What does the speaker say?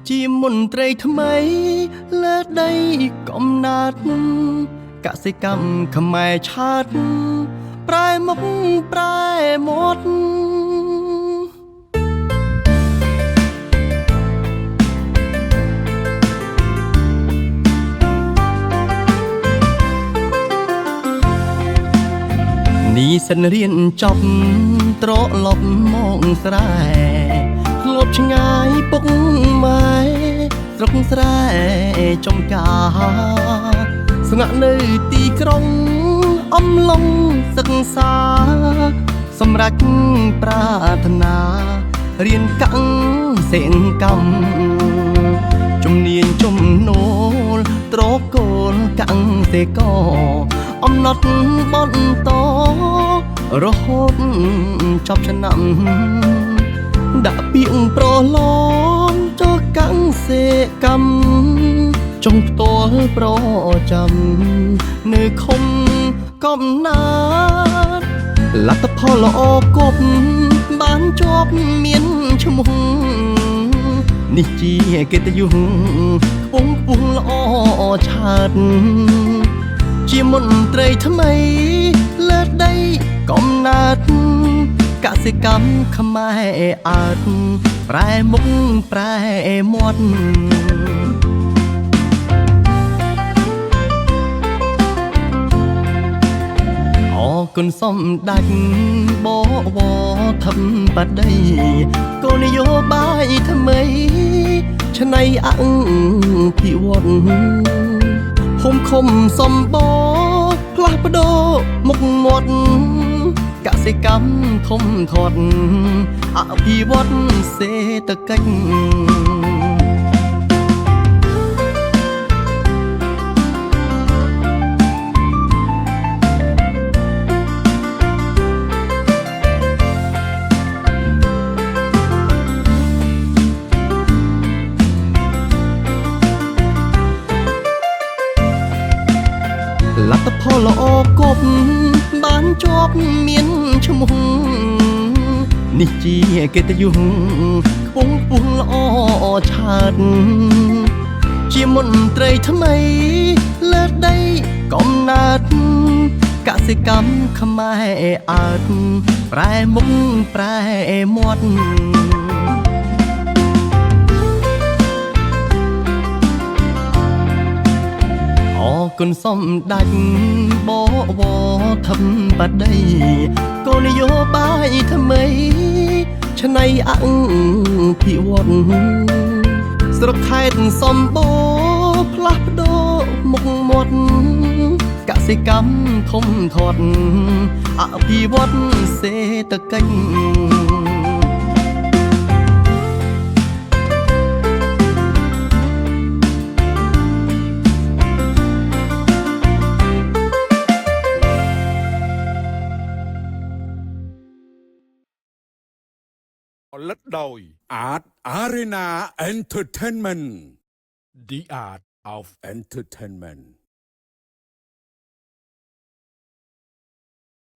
ជាមន្ត្រីថ្មីលើដីកំណត់កសិកម្មខ្មែរឆាតប្រែមុខប្រែមាត់នេះសិនរៀនចប់ត្រឡប់មកស្រែធ្លាប់ឆ្ងាយពុកម៉ែស្រុកស្រែចំការស្នាក់នៅទីក្រុងអំឡុងសិក្សាសម្រាប់ប្រាថ្នារៀនកាំងសេងកម្មជំនាញចំណូលត្រកូលកាំងសេកអំណត់បន្តរហូតចប់ឆ្នាំដាក់ពាក្យប្រឡងចុះកាំងសេកម្មចុងផ្ទាល់ប្រចាំនៅឃុំកំណាតលទ្ធផលល្អគប់បានជាប់មានឈ្មោះនេះជាកិត្តិយសពងពុះល្អឆាតជាមន្ត្រីថ្មីលើដីកំណត់កសិកម្មខ្មែរអាចប្រែមុខប្រែមាត់អរគុណសំដេចបវរធំបតីគោលនយោបាយថ្មីឆ្នៃអភិវឌ្ឍភូមិឃុំសម្បូរផ្លាស់ប្ដូរមុខមាត់កសិកម្មធំធាត់អភិវឌ្ឍសេដ្ឋកិច្ចលទ្ធផលល្អគប់បានជាប់មានឈ្មោះនេះជាកិត្តិយសខ្ពង់ពុះល្អឆាតជាមន្ត្រីថ្មីលើដីកំណត់កសិកម្មខ្មែរអាចប្រែមុខប្រែមាត់អរគុណសំដេចបវរធំបតីគោលនយោបាយថ្មីឆ្នៃអភិវឌ្ឍស្រុកខេត្តសម្បូរផ្លាស់ប្ដូរមុខមាត់កសិកម្មធំធាត់អភិវឌ្ឍសេដ្ឋកិច្ចផលិតដោយ Art Arena Entertainment The Art of Entertainment